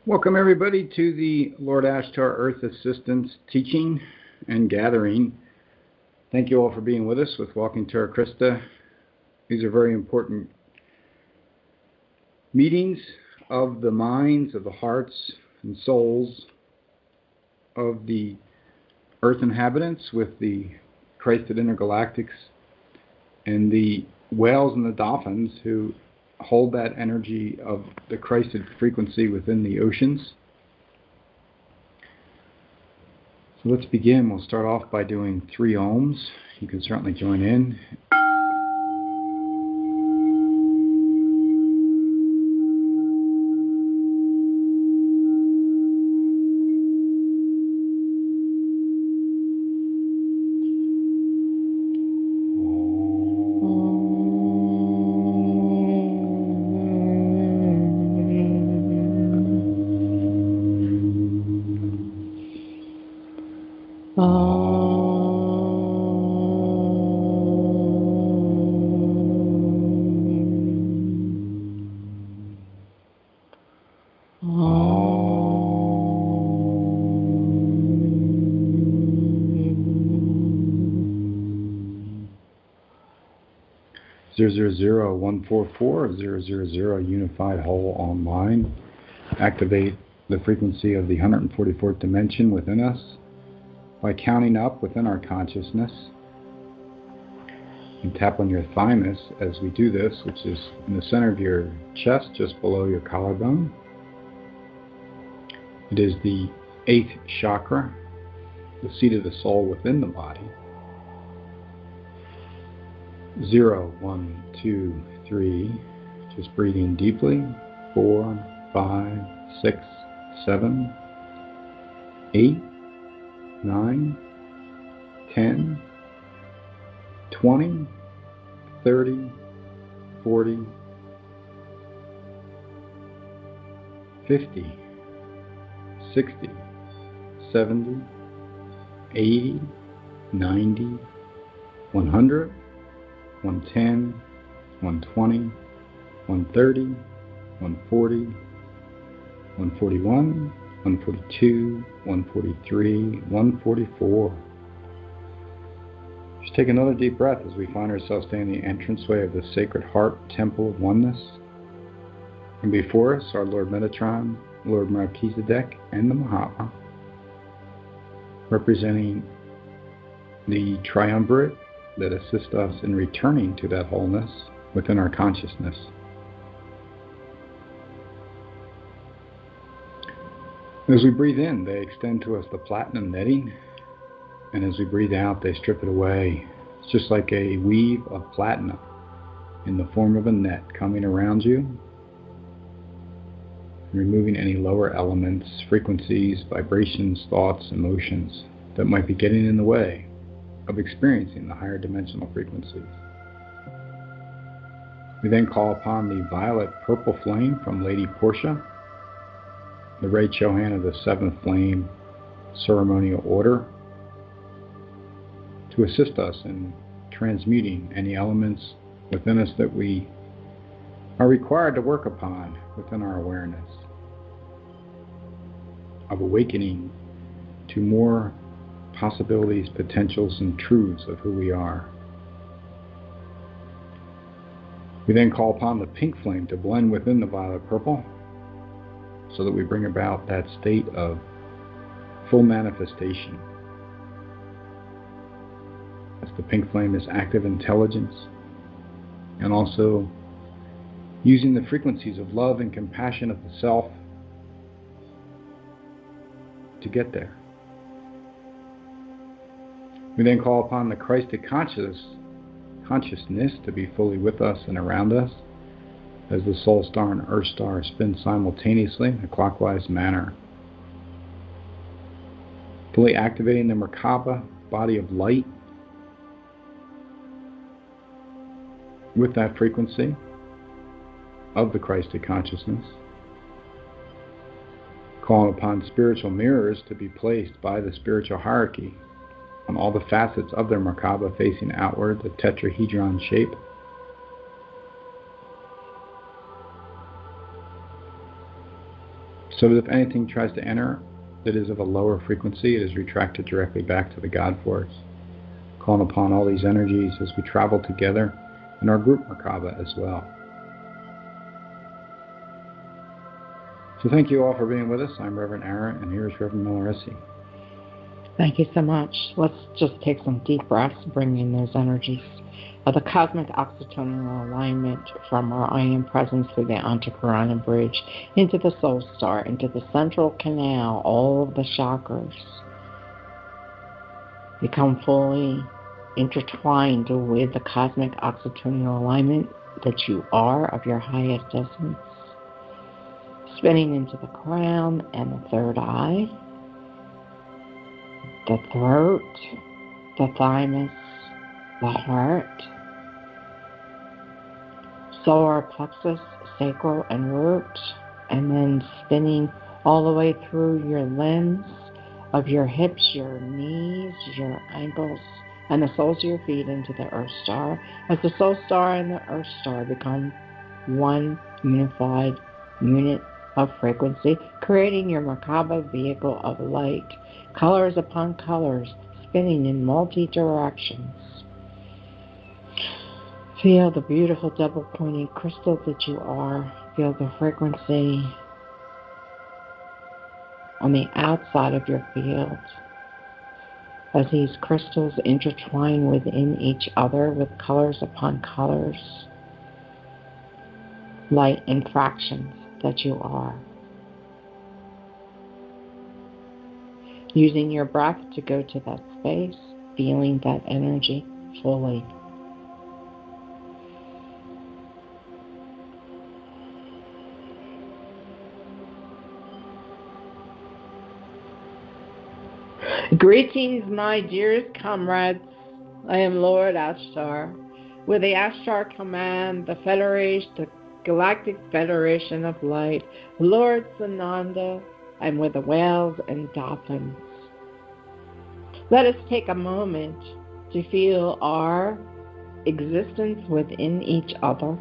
Welcome everybody to the Lord Ashtar Earth Assistance teaching and gathering. Thank you all for being with us with Walking Terra Christa. These are very important meetings of the minds, of the hearts and souls of the Earth inhabitants with the Christed intergalactics and the whales and the dolphins who hold that energy of the Christed frequency within the oceans. So let's begin. We'll start off by doing 3 ohms. You can certainly join in. Zero zero zero 144 000 unified whole online. Activate the frequency of the 144th dimension within us by counting up within our consciousness. And tap on your thymus as we do this, which is in the center of your chest, just below your collarbone. It is the 8th chakra, the seat of the soul within the body. 0, 1, 2, 3. Just breathing deeply. 4, 5, 6, 7, 8, 9, 10, 20, 30, 40, 50, 60, 70, 80, 90, 100, 110, 120, 130, 140, 141, 142, 143, 144. Just take another deep breath as we find ourselves standing in the entranceway of the Sacred Heart Temple of Oneness. And before us are Lord Metatron, Lord Melchizedek, and the Mahatma, representing the triumvirate that assist us in returning to that wholeness within our consciousness. As we breathe in, they extend to us the platinum netting, and as we breathe out, they strip it away. It's just like a weave of platinum in the form of a net coming around you, removing any lower elements, frequencies, vibrations, thoughts, emotions that might be getting in the way of experiencing the higher dimensional frequencies. We then call upon the violet purple flame from Lady Portia, the Ray Chohan of the 7th Flame Ceremonial Order, to assist us in transmuting any elements within us that we are required to work upon within our awareness, of awakening to more possibilities, potentials, and truths of who we are. We then call upon the pink flame to blend within the violet purple so that we bring about that state of full manifestation. As the pink flame is active intelligence and also using the frequencies of love and compassion of the self to get there. We then call upon the Christed consciousness to be fully with us and around us as the Soul Star and Earth Star spin simultaneously in a clockwise manner, fully activating the Merkaba body of light with that frequency of the Christed consciousness, calling upon spiritual mirrors to be placed by the spiritual hierarchy on all the facets of their Merkaba facing outward, the tetrahedron shape, So that if anything tries to enter that is of a lower frequency, it is retracted directly back to the God Force, calling upon all these energies as we travel together in our group Merkaba as well. So thank you all for being with us. I'm Reverend Aaron, and here's Reverend Meleriessee. Thank you so much. Let's just take some deep breaths, bring in those energies of the cosmic oxytonal alignment from our I Am presence through the Antakarana bridge into the soul star, into the central canal, all of the chakras become fully intertwined with the cosmic oxytonal alignment that you are of your highest essence, spinning into the crown and the third eye, the throat, the thymus, the heart, solar plexus, sacral, and root, and then spinning all the way through your limbs of your hips, your knees, your ankles, and the soles of your feet into the Earth Star, as the Soul Star and the Earth Star become one unified unit of frequency, creating your Merkaba vehicle of light, colors upon colors, spinning in multi-directions. Feel the beautiful double-pointed crystal that you are. Feel the frequency on the outside of your field as these crystals intertwine within each other with colors upon colors, light and fractions that you are. Using your breath to go to that space, feeling that energy fully. Greetings, my dearest comrades. I am Lord Ashtar. With the Ashtar Command, the Federation, the Galactic Federation of Light, Lord Sananda, and with the whales and dolphins. Let us take a moment to feel our existence within each other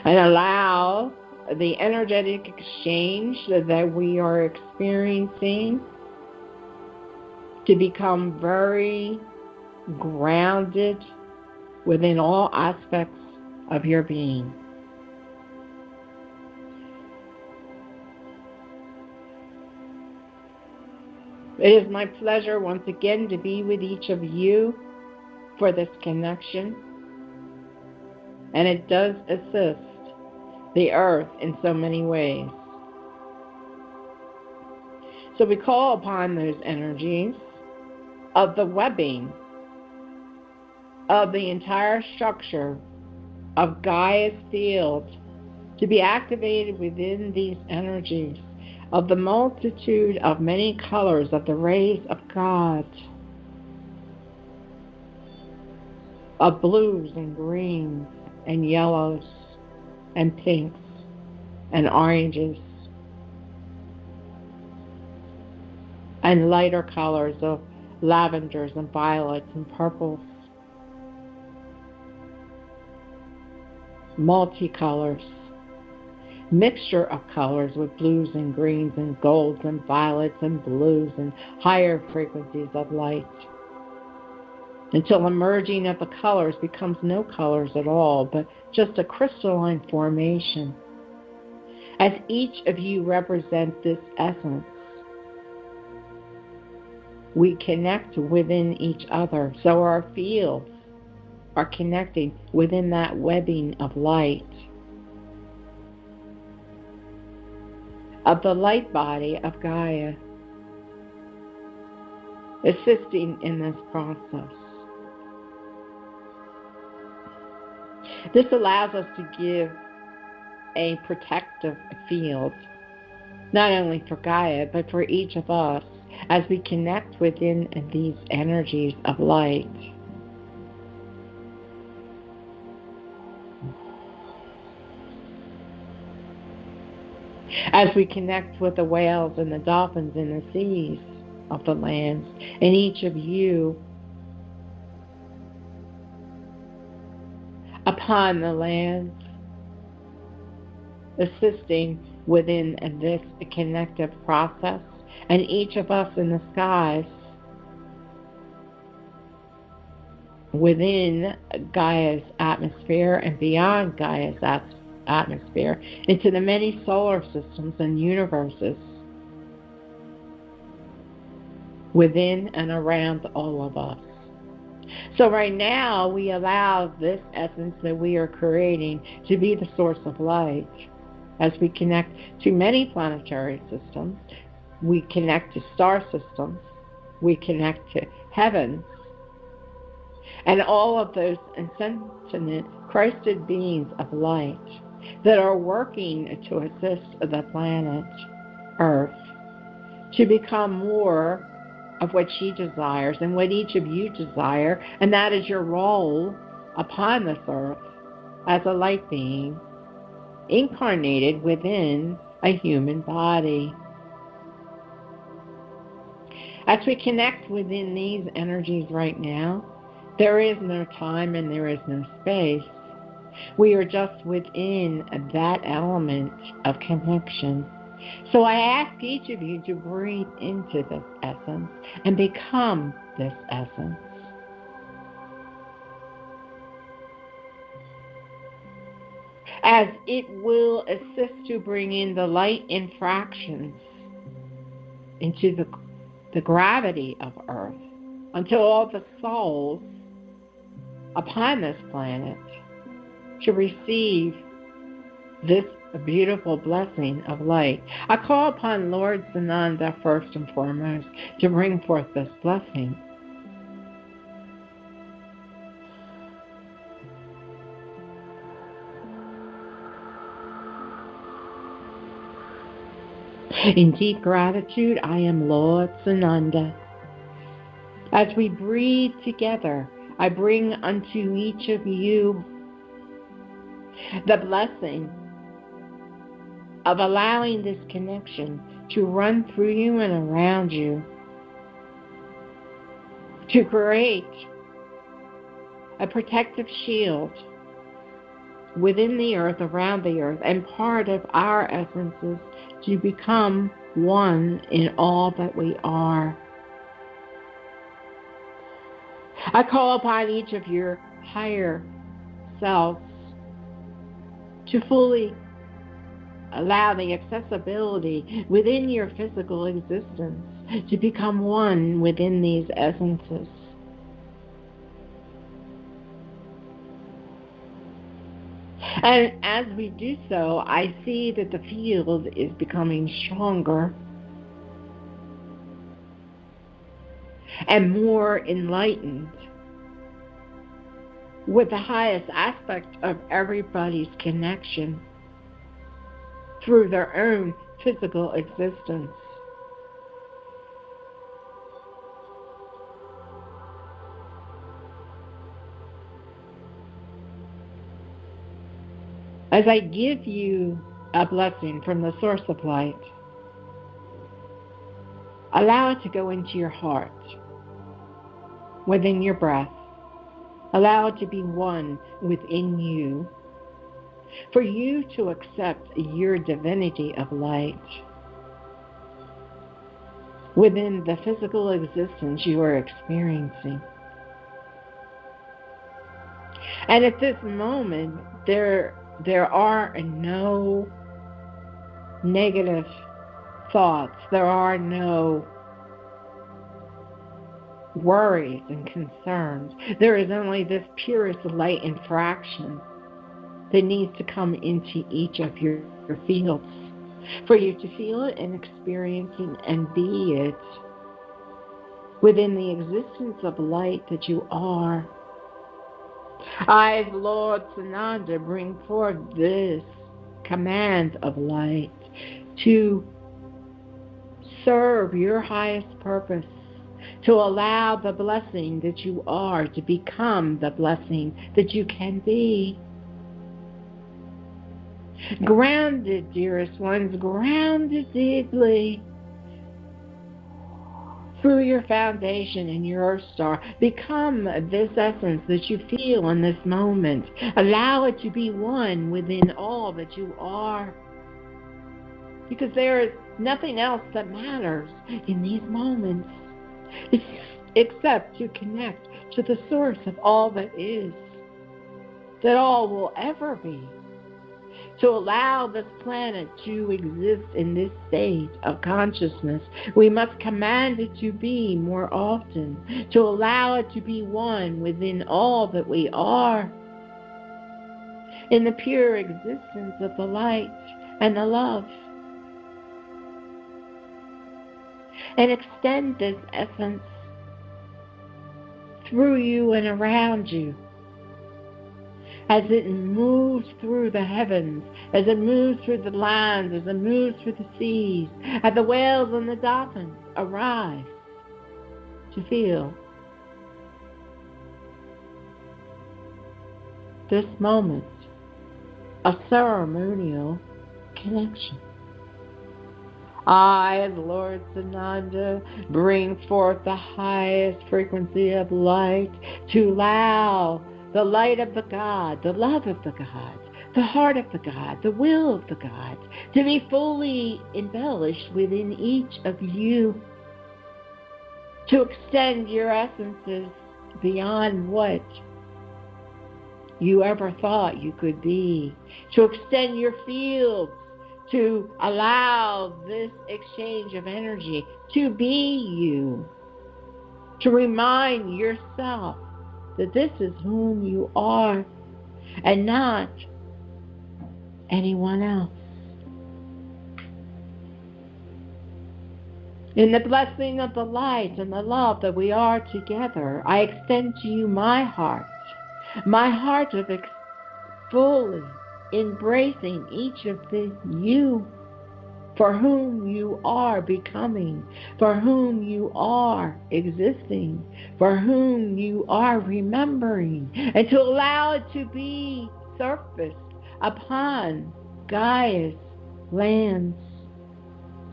and allow the energetic exchange that we are experiencing to become very grounded within all aspects of your being. It is my pleasure once again to be with each of you for this connection, and it does assist the earth in so many ways. So we call upon those energies of the webbing of the entire structure of Gaia's field to be activated within these energies of the multitude of many colors of the rays of God, of blues and greens and yellows and pinks and oranges, and lighter colors of lavenders and violets and purples, multicolors, mixture of colors with blues and greens and golds and violets and blues and higher frequencies of light, until the merging of the colors becomes no colors at all, but just a crystalline formation. As each of you represent this essence, we connect within each other, so our fields are connecting within that webbing of light, of the light body of Gaia, assisting in this process. This allows us to give a protective field, not only for Gaia, but for each of us, as we connect within these energies of light. As we connect with the whales and the dolphins in the seas of the lands, and each of you upon the lands assisting within this connective process, and each of us in the skies within Gaia's atmosphere and beyond Gaia's atmosphere into the many solar systems and universes within and around all of us. So right now we allow this essence that we are creating to be the source of light. As we connect to many planetary systems, we connect to star systems, we connect to heavens, and all of those sentient, Christed beings of light that are working to assist the planet Earth to become more of what she desires and what each of you desire, and that is your role upon this earth as a light being incarnated within a human body. As we connect within these energies right now, there is no time and there is no space. We are just within that element of connection. So I ask each of you to breathe into this essence and become this essence. As it will assist to bring in the light infractions into the gravity of Earth until all the souls upon this planet to receive this beautiful blessing of light. I call upon Lord Sananda first and foremost to bring forth this blessing. In deep gratitude, I am Lord Sananda. As we breathe together, I bring unto each of you the blessing of allowing this connection to run through you and around you, to create a protective shield within the earth, around the earth, and part of our essences to become one in all that we are. I call upon each of your higher selves to fully allow the accessibility within your physical existence to become one within these essences. And as we do so, I see that the field is becoming stronger and more enlightened with the highest aspect of everybody's connection through their own physical existence. As I give you a blessing from the source of light, allow it to go into your heart, within your breath. Allow it to be one within you, for you to accept your divinity of light within the physical existence you are experiencing. And at this moment, there are no negative thoughts. There are no worries and concerns. There is only this purest light infraction that needs to come into each of your fields for you to feel it and experience it and be it within the existence of light that you are. I, as Lord Sananda, bring forth this command of light to serve your highest purpose, to allow the blessing that you are to become the blessing that you can be. Grounded, dearest ones, grounded deeply through your foundation and your Earth Star. Become this essence that you feel in this moment. Allow it to be one within all that you are. Because there is nothing else that matters in these moments except to connect to the source of all that is, that all will ever be. To allow this planet to exist in this state of consciousness, we must command it to be more often, to allow it to be one within all that we are, in the pure existence of the light and the love. And extend this essence through you and around you, as it moves through the heavens, as it moves through the lands, as it moves through the seas, as the whales and the dolphins arrive to feel this moment of ceremonial connection. I, as Lord Sananda, bring forth the highest frequency of light to allow the light of the God, the love of the God, the heart of the God, the will of the God, to be fully embellished within each of you, to extend your essences beyond what you ever thought you could be, to extend your fields, to allow this exchange of energy to be you, to remind yourself that this is whom you are and not anyone else. In the blessing of the light and the love that we are together, I extend to you my heart of fully embracing each of you, for whom you are becoming, for whom you are existing, for whom you are remembering, and to allow it to be surfaced upon Gaia's lands,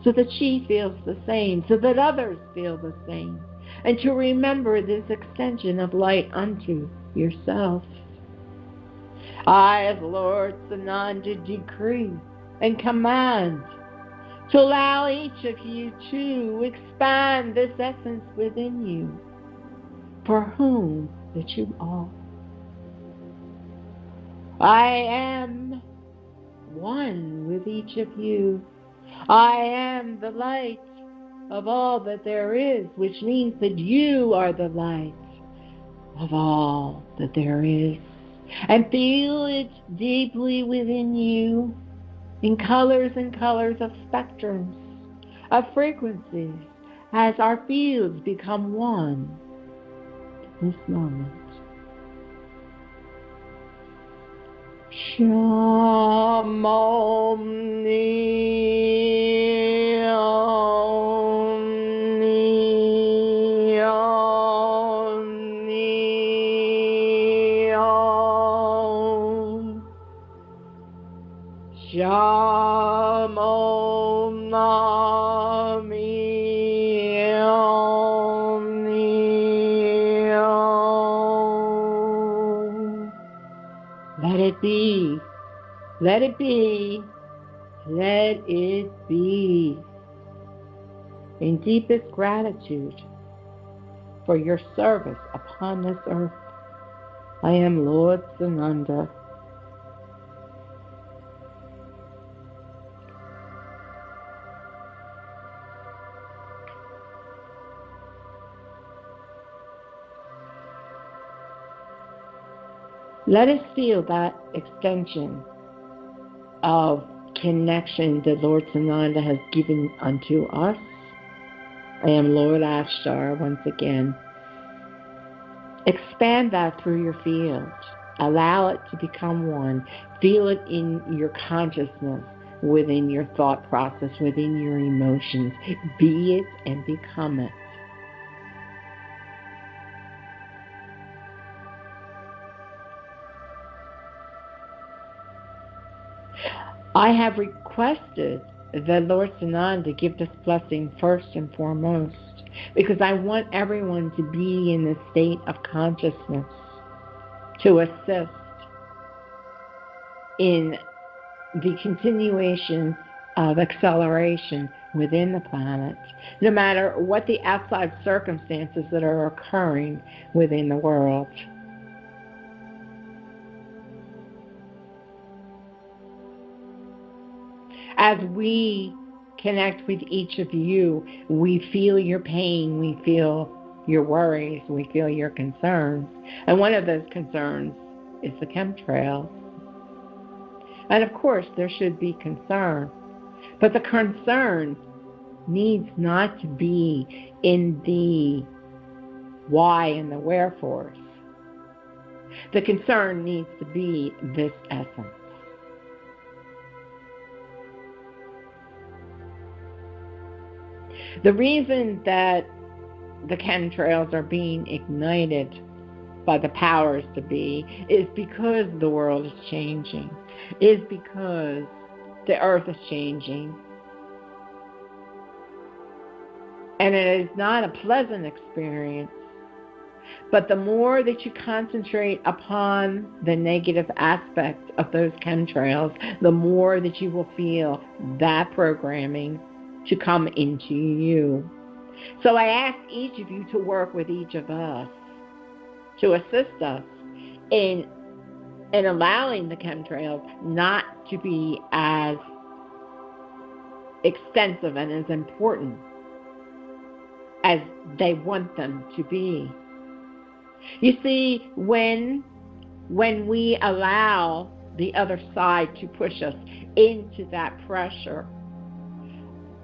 so that she feels the same, so that others feel the same, and to remember this extension of light unto yourself. I, as Lord Sananda, decree and command to allow each of you to expand this essence within you, for whom that you are. I am one with each of you. I am the light of all that there is, which means that you are the light of all that there is. And feel it deeply within you, in colors and colors of spectrums, of frequencies, as our fields become one in this moment. Let it be. Let it be. Let it be. In deepest gratitude for your service upon this earth, I am Lord Sananda. Let us feel that extension of connection that Lord Sananda has given unto us. I am Lord Ashtar once again. Expand that through your field. Allow it to become one. Feel it in your consciousness, within your thought process, within your emotions. Be it and become it. I have requested that Lord Sananda give this blessing first and foremost, because I want everyone to be in a state of consciousness to assist in the continuation of acceleration within the planet, no matter what the outside circumstances that are occurring within the world. As we connect with each of you, we feel your pain, we feel your worries, we feel your concerns. And one of those concerns is the chemtrails. And of course, there should be concern. But the concern needs not to be in the why and the wherefores. The concern needs to be this essence. The reason that the chemtrails are being ignited by the powers to be is because the world is changing, is because the earth is changing. And it is not a pleasant experience. But the more that you concentrate upon the negative aspects of those chemtrails, the more that you will feel that programming to come into you. So I ask each of you to work with each of us to assist us in allowing the chemtrails not to be as extensive and as important as they want them to be. You see, when we allow the other side to push us into that pressure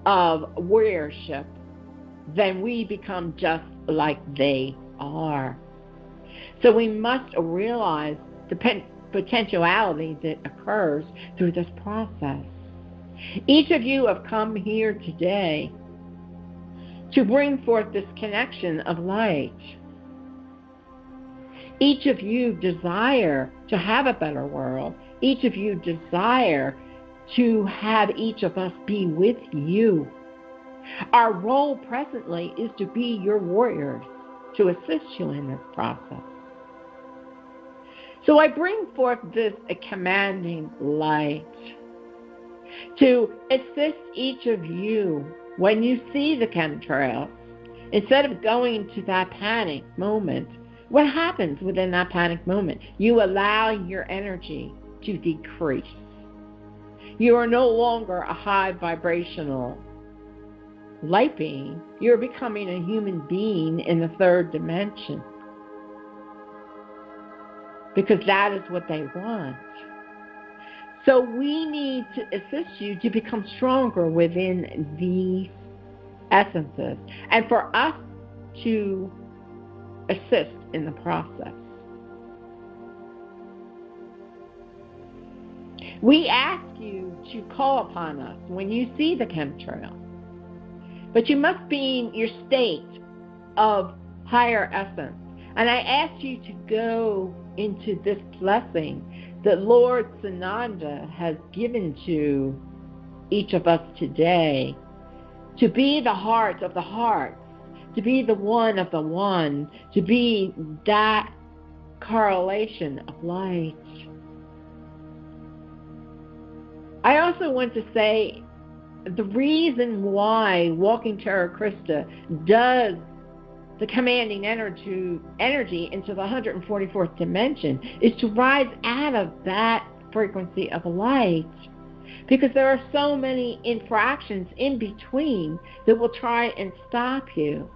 of warriorship, then we become just like they are. So we must realize the potentiality that occurs through this process. Each of you have come here today to bring forth this connection of light. Each of you desire to have a better world. Each of you desire to have each of us be with you. Our role presently is to be your warriors, to assist you in this process. So I bring forth this commanding light to assist each of you when you see the chemtrails. Instead of going to that panic moment, what happens within that panic moment? You allow your energy to decrease. You are no longer a high vibrational light being. You're becoming a human being in the third dimension. Because that is what they want. So we need to assist you to become stronger within these essences, and for us to assist in the process. We ask you to call upon us when you see the chemtrail, but you must be in your state of higher essence. And I ask you to go into this blessing that Lord Sananda has given to each of us today, to be the heart of the hearts, to be the one of the one, to be that correlation of light. I also want to say the reason why Walking Terra Christa does the commanding energy into the 144th dimension is to rise out of that frequency of light. Because there are so many infractions in between that will try and stop you.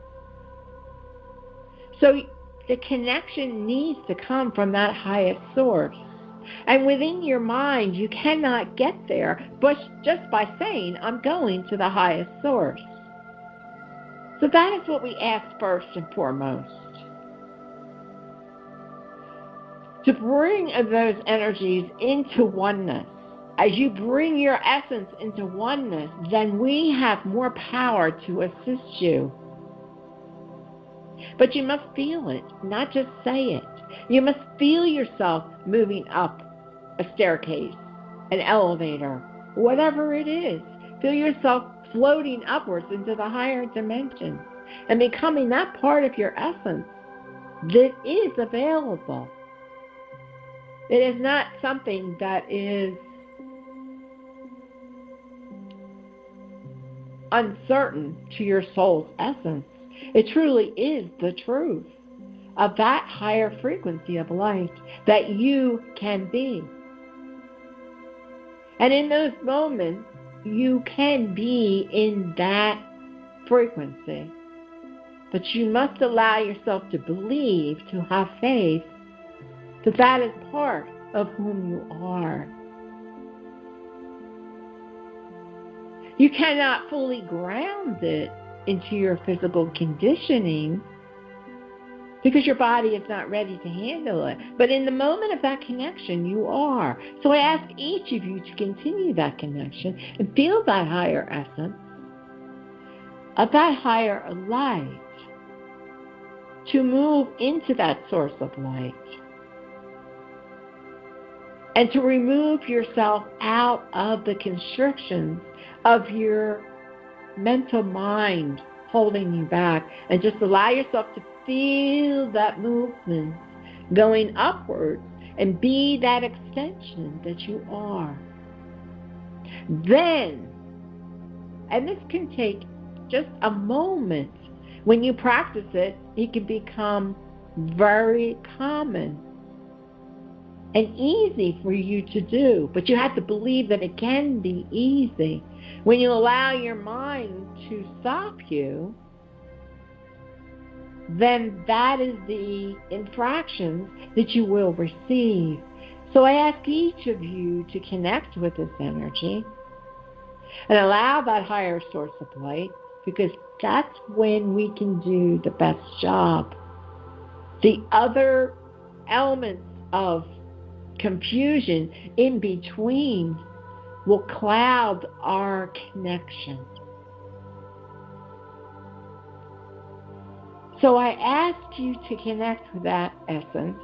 So the connection needs to come from that highest source. And within your mind, you cannot get there but just by saying, I'm going to the highest source. So that is what we ask first and foremost. To bring those energies into oneness. As you bring your essence into oneness, then we have more power to assist you. But you must feel it, not just say it. You must feel yourself moving up a staircase, an elevator, whatever it is. Feel yourself floating upwards into the higher dimension and becoming that part of your essence that is available. It is not something that is uncertain to your soul's essence. It truly is the truth of that higher frequency of light that you can be. And in those moments, you can be in that frequency. But you must allow yourself to believe, to have faith, that that is part of whom you are. You cannot fully ground it into your physical conditioning because your body is not ready to handle it. But in the moment of that connection, you are. So I ask each of you to continue that connection and feel that higher essence of that higher light, to move into that source of light and to remove yourself out of the constrictions of your mental mind holding you back, and just allow yourself to feel that movement going upwards and be that extension that you are. Then, and this can take just a moment, when you practice it, it can become very common and easy for you to do. But you have to believe that it can be easy. When you allow your mind to stop you, then that is the infractions that you will receive. So I ask each of you to connect with this energy and allow that higher source of light, because that's when we can do the best job. The other elements of confusion in between will cloud our connection. So I ask you to connect with that essence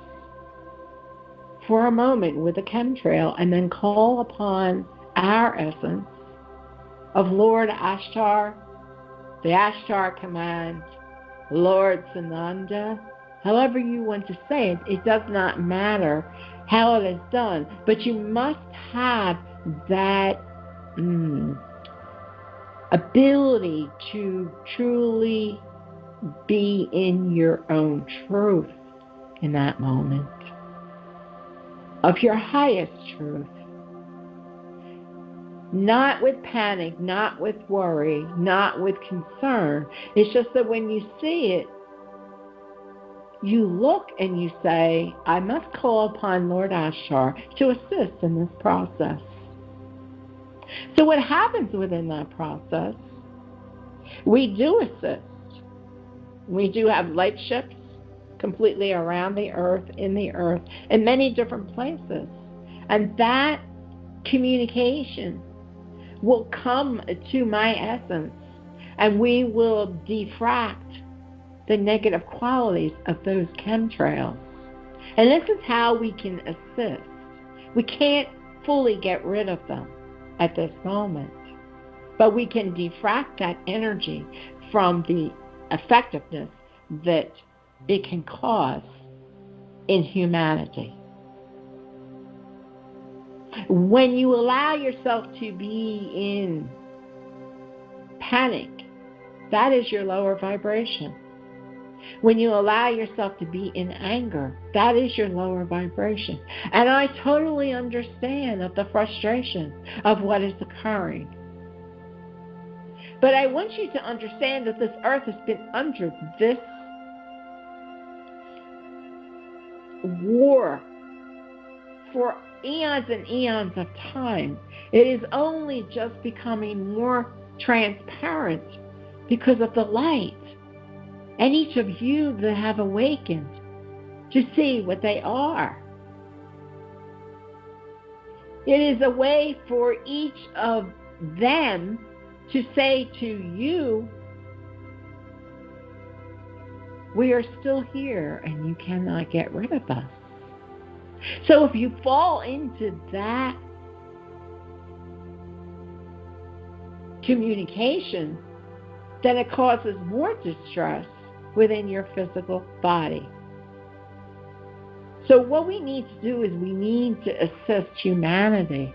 for a moment with a chemtrail, and then call upon our essence of Lord Ashtar, the Ashtar command, Lord Sananda, however you want to say it, it does not matter how it is done, but you must have that ability to truly be in your own truth in that moment, of your highest truth. Not with panic, not with worry, not with concern. It's just that when you see it, you look and you say, I must call upon Lord Ashtar to assist in this process. So what happens within that process? We do assist. We do have light ships completely around the earth, in the earth, in many different places. And that communication will come to my essence, and we will defract the negative qualities of those chemtrails. And this is how we can assist. We can't fully get rid of them at this moment, but we can defract that energy from the effectiveness that it can cause in humanity. When you allow yourself to be in panic, that is your lower vibration. When you allow yourself to be in anger, that is your lower vibration. And I totally understand of the frustration of what is occurring. But I want you to understand that this earth has been under this war for eons and eons of time. It is only just becoming more transparent because of the light. And each of you that have awakened to see what they are. It is a way for each of them to say to you, we are still here and you cannot get rid of us. So if you fall into that communication, then it causes more distress within your physical body. So what we need to do is we need to assist humanity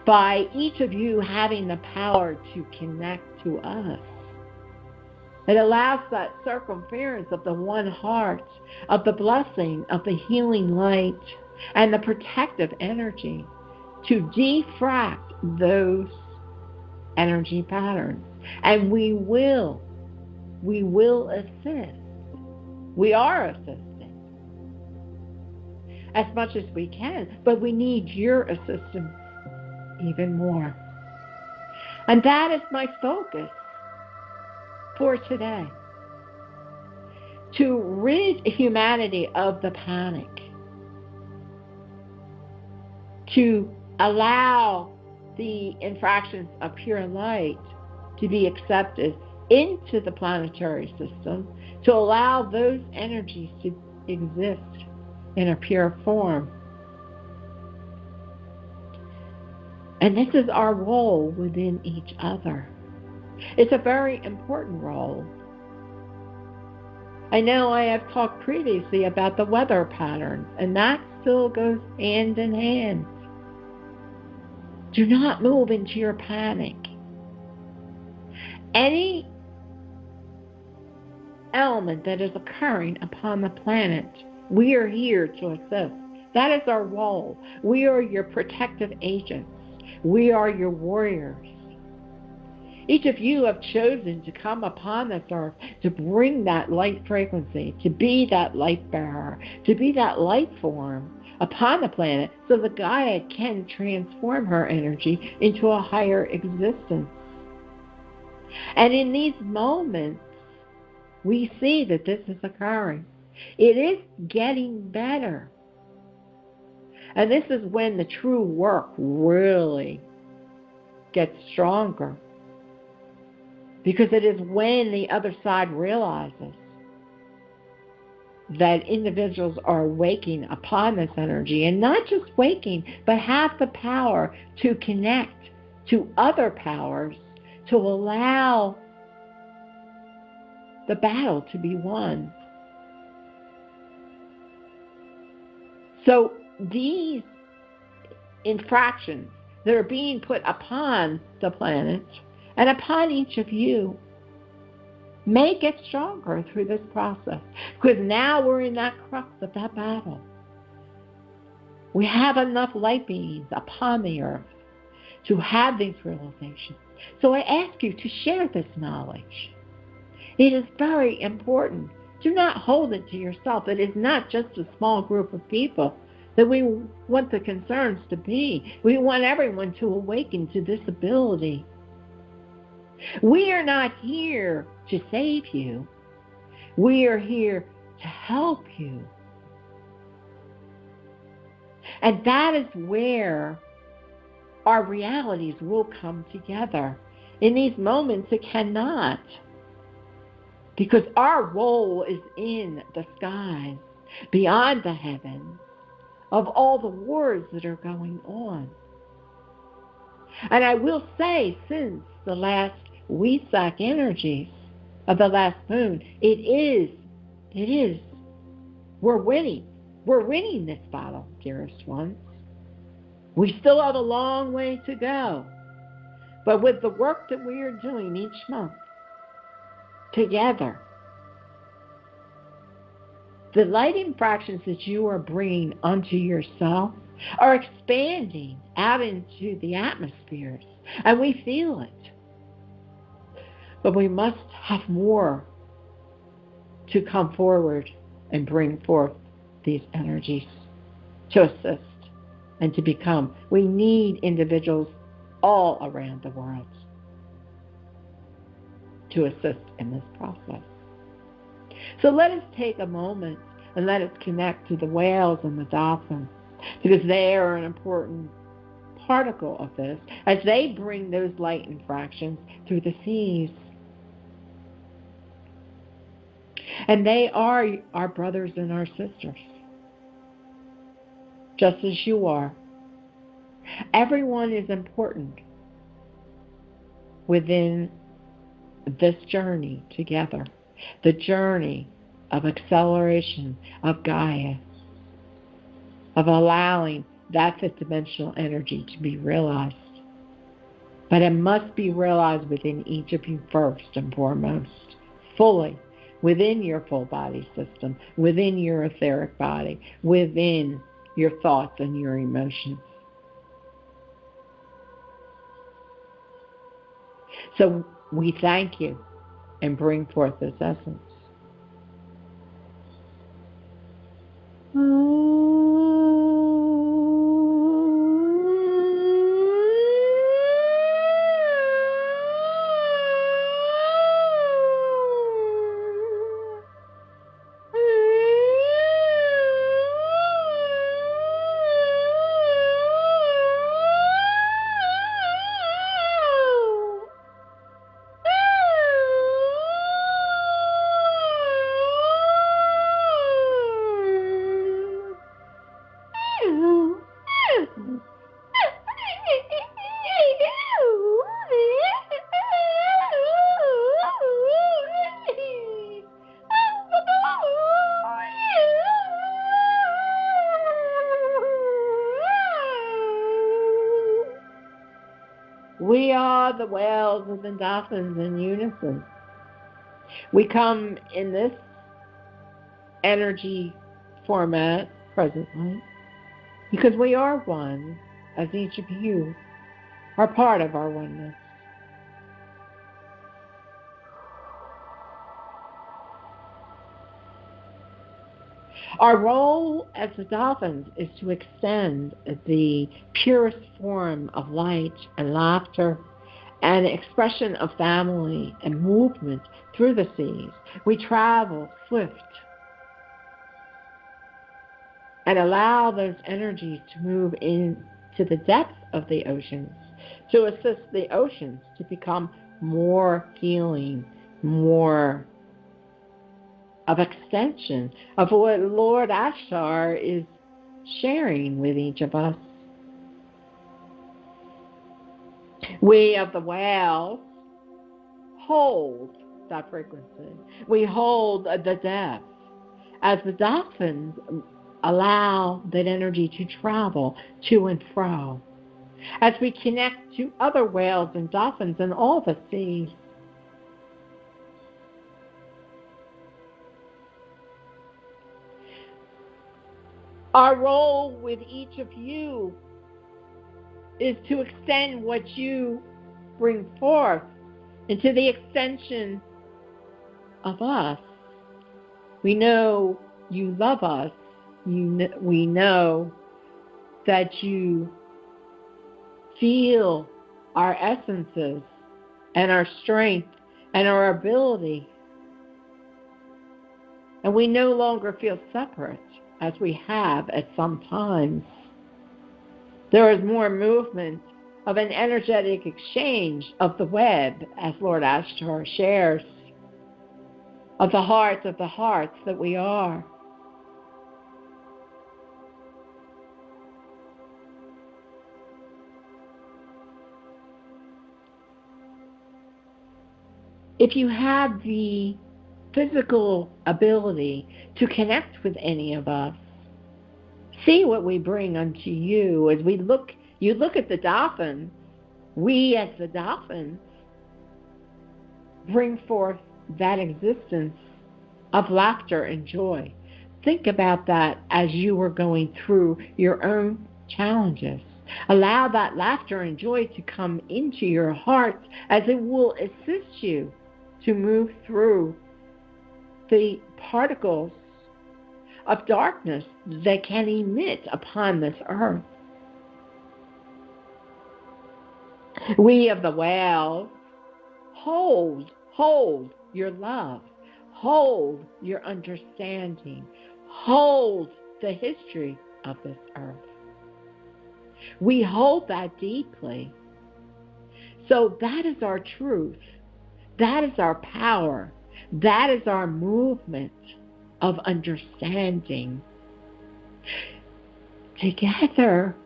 by each of you having the power to connect to us. It allows that circumference of the one heart, of the blessing, of the healing light, and the protective energy to defract those energy patterns. And we will assist. We are assisting as much as we can, but we need your assistance even more. And that is my focus for today. To rid humanity of the panic. To allow the infractions of pure light to be accepted into the planetary system, to allow those energies to exist in a pure form. And this is our role within each other. It's a very important role. I know I have talked previously about the weather patterns, and that still goes hand in hand. Do not move into your panic. Any element that is occurring upon the planet, we are here to assist. That is our role. We are your protective agents. We are your warriors. Each of you have chosen to come upon this earth to bring that light frequency, to be that light bearer, to be that light form upon the planet so that Gaia can transform her energy into a higher existence. And in these moments, we see that this is occurring. It is getting better. And this is when the true work really gets stronger. Because it is when the other side realizes that individuals are waking upon this energy, and not just waking, but have the power to connect to other powers to allow the battle to be won. So these infractions that are being put upon the planet and upon each of you may get stronger through this process, because now we're in that crux of that battle. We have enough light beings upon the earth to have these realizations. So I ask you to share this knowledge. It is very important. Do not hold it to yourself. It is not just a small group of people that we want the concerns to be. We want everyone to awaken to this ability. We are not here to save you. We are here to help you. And that is where our realities will come together. In these moments, it cannot. Because our role is in the skies, beyond the heavens, of all the wars that are going on. And I will say, since the last Wesak energies of the last moon, it is, we're winning. We're winning this battle, dearest ones. We still have a long way to go. But with the work that we are doing each month, together, the light infractions that you are bringing onto yourself are expanding out into the atmospheres, and we feel it. But we must have more to come forward and bring forth these energies to assist and to become. We need individuals all around the world to assist in this process. So let us take a moment and let us connect to the whales and the dolphins, because they are an important particle of this as they bring those light infractions through the seas. And they are our brothers and our sisters, just as you are. Everyone is important within this journey together, the journey of acceleration of Gaia, of allowing that fifth dimensional energy to be realized. But it must be realized within each of you first and foremost, fully, within your full body system, within your etheric body, within your thoughts and your emotions. So we thank you and bring forth this essence. We are the whales and the dolphins in unison. We come in this energy format presently because we are one, as each of you are part of our oneness. Our role as the dolphins is to extend the purest form of light and laughter and expression of family and movement through the seas. We travel swift and allow those energies to move into the depth of the oceans, to assist the oceans to become more healing, more of extension of what Lord Ashtar is sharing with each of us. We of the whales hold that frequency. We hold the depth. As the dolphins allow that energy to travel to and fro. As we connect to other whales and dolphins in all the seas. Our role with each of you is to extend what you bring forth into the extension of us. We know you love us. We know that you feel our essences and our strength and our ability. And we no longer feel separate as we have at some times. There is more movement of an energetic exchange of the web, as Lord Ashtar shares, of the hearts that we are. If you have the physical ability to connect with any of us, see what we bring unto you. As you look at the dolphins, we as the dolphins bring forth that existence of laughter and joy. Think about that as you are going through your own challenges. Allow that laughter and joy to come into your heart, as it will assist you to move through the particles of darkness that can emit upon this earth. We of the whales hold your love, hold your understanding, hold the history of this earth. We hold that deeply. So that is our truth. That is our power. That is our movement of understanding. Together,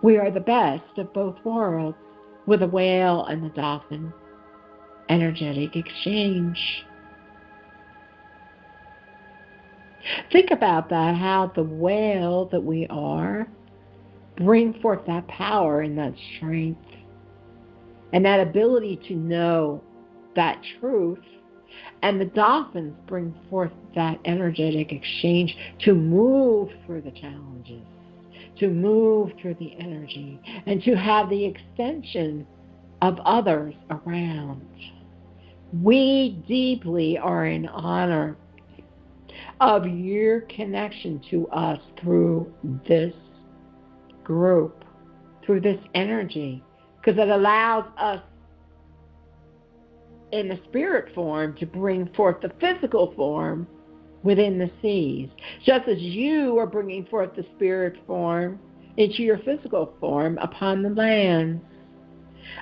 we are the best of both worlds, with the whale and the dolphin. Energetic exchange. Think about that, how the whale that we are bring forth that power and that strength. and that ability to know that truth. And the dolphins bring forth that energetic exchange to move through the challenges, to move through the energy, and to have the extension of others around. We deeply are in honor of your connection to us through this group, through this energy, because it allows us in the spirit form to bring forth the physical form within the seas, just as you are bringing forth the spirit form into your physical form upon the land.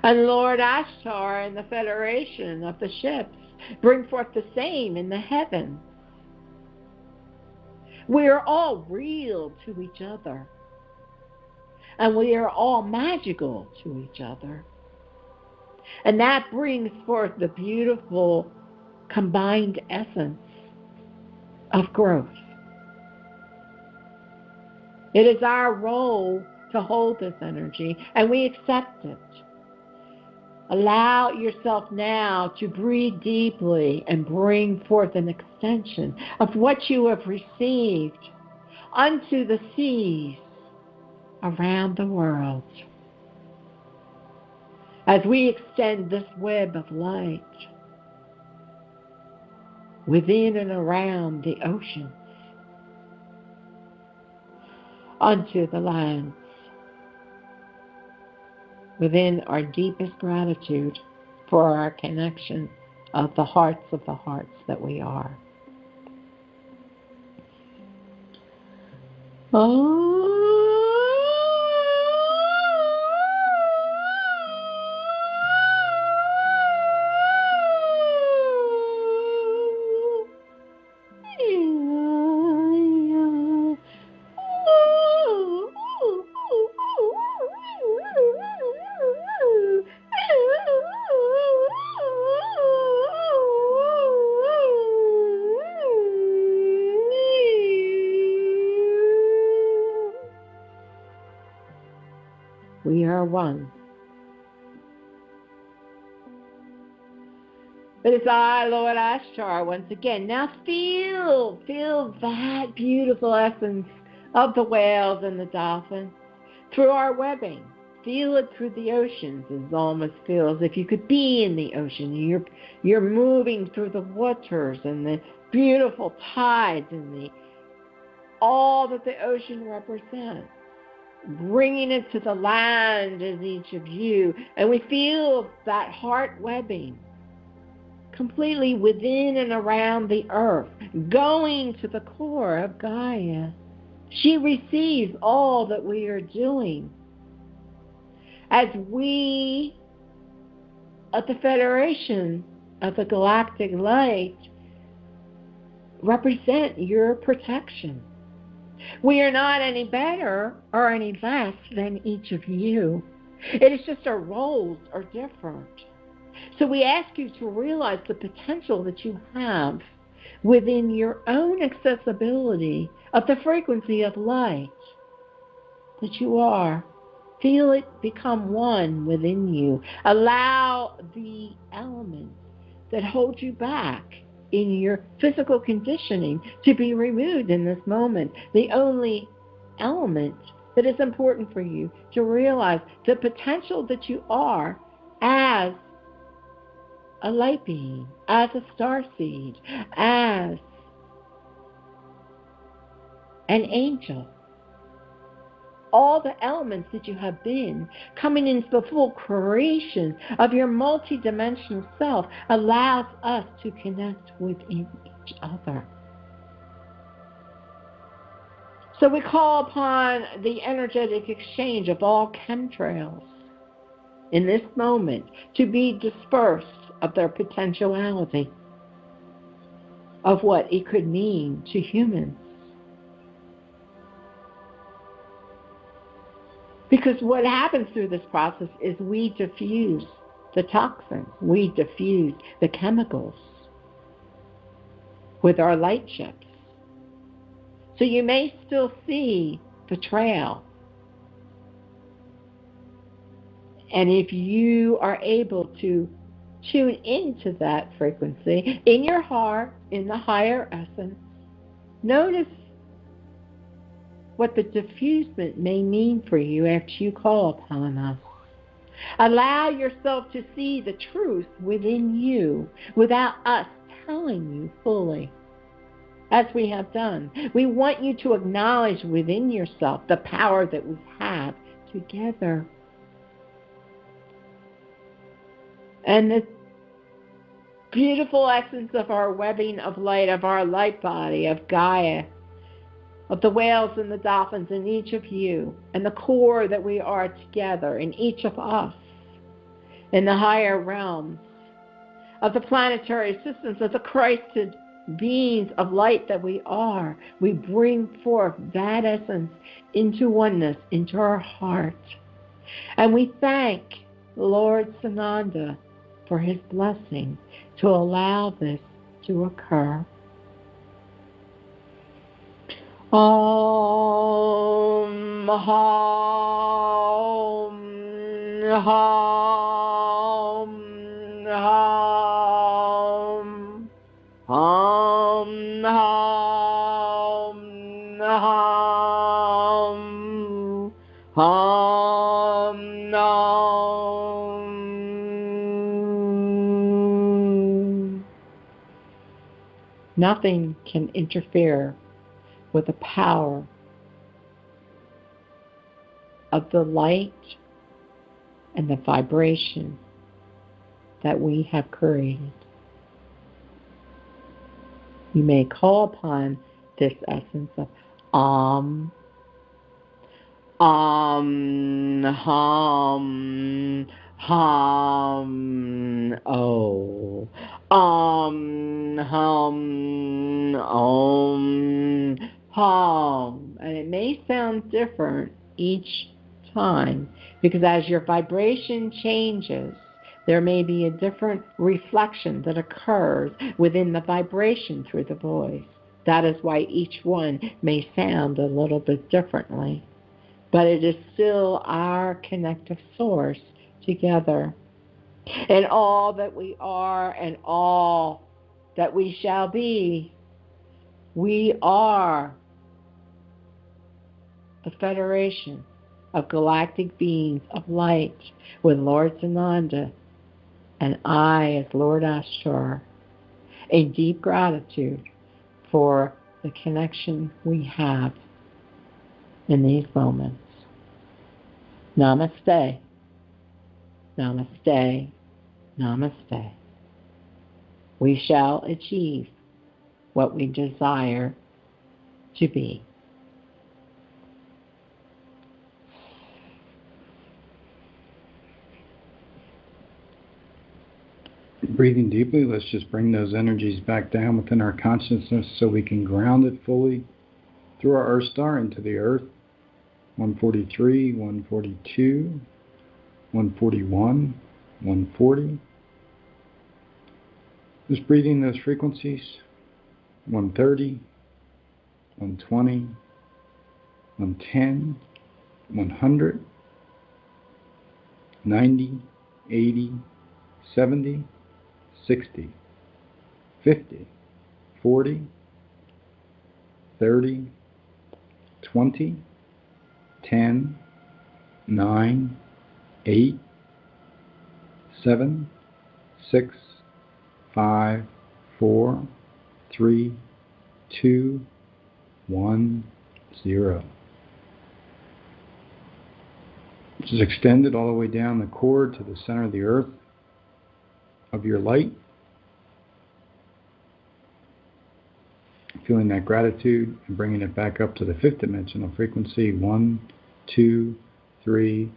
And Lord Ashtar and the Federation of the ships bring forth the same in the heavens. We are all real to each other, and we are all magical to each other. And that brings forth the beautiful combined essence of growth. It is our role to hold this energy, and we accept it. Allow yourself now to breathe deeply and bring forth an extension of what you have received unto the seas around the world. As we extend this web of light within and around the oceans, unto the lands, within our deepest gratitude for our connection of the hearts that we are. We are one. But it's I, Lord Ashtar, once again. Now feel that beautiful essence of the whales and the dolphins through our webbing. Feel it through the oceans. It almost feels as if you could be in the ocean. You're moving through the waters and the beautiful tides and all that the ocean represents. Bringing it to the land as each of you. And we feel that heart webbing completely within and around the earth, going to the core of Gaia. She receives all that we are doing. As we, at the Federation of the Galactic Light, represent your protection. We are not any better or any less than each of you. It is just our roles are different. So we ask you to realize the potential that you have within your own accessibility of the frequency of light that you are. Feel it become one within you. Allow the elements that hold you back in your physical conditioning to be removed in this moment. The only element that is important for you to realize the potential that you are as a light being, as a starseed, as an angel. All the elements that you have been coming into the full creation of your multidimensional self allows us to connect within each other. So we call upon the energetic exchange of all chemtrails in this moment to be dispersed of their potentiality of what it could mean to humans. Because what happens through this process is we diffuse the toxins, we diffuse the chemicals with our light ships. So you may still see the trail And if you are able to tune into that frequency in your heart, in the higher essence, notice what the diffusement may mean for you after you call upon us. Allow yourself to see the truth within you without us telling you fully, as we have done. We want you to acknowledge within yourself the power that we have together. And the beautiful essence of our webbing of light, of our light body, of Gaia, of the whales and the dolphins in each of you, and the core that we are together in each of us, in the higher realms, of the planetary systems, of the Christed beings of light that we are. We bring forth that essence into oneness, into our heart. And we thank Lord Sananda for his blessing to allow this to occur. Om, Hum, Hum, Hum, Hum, Hum, Hum, Hum, Hum. Nothing can interfere with the power of the light and the vibration that we have created. You may call upon this essence of Hum, Hum, Oh, Hum, Om, Hum. And it may sound different each time, because as your vibration changes, there may be a different reflection that occurs within the vibration through the voice. That is why each one may sound a little bit differently. But it is still our connective source together. And all that we are and all that we shall be, we are a federation of galactic beings of light with Lord Sananda and I as Lord Ashtar, a deep gratitude for the connection we have in these moments. Namaste, namaste, namaste. We shall achieve what we desire to be. Breathing deeply, let's just bring those energies back down within our consciousness so we can ground it fully through our Earth star into the Earth. 143, 142, 141, 140. Just breathing those frequencies. 130, 120, 110, 100, 90, 80, 70, 60, 50, 40, 30, 20, 10, 9, 8, 7, 6, 5, 4, 3, 2, 1, 0. Just extend it all the way down the cord to the center of the earth of your light. Feeling that gratitude and bringing it back up to the fifth dimensional frequency. 1, 2, 3,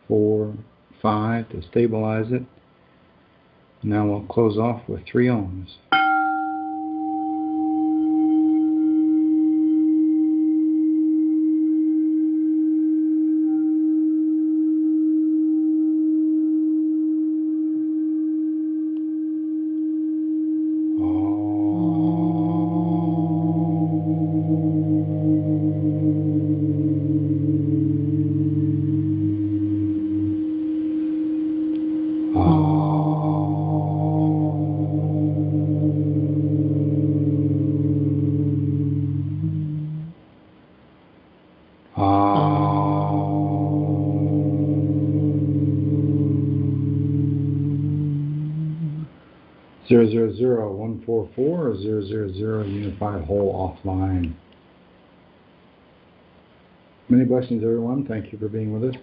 4, 5 to stabilize it. Now we'll close off with 3 ohms. 000-144 or 000 unified whole offline. Many blessings, everyone. Thank you for being with us.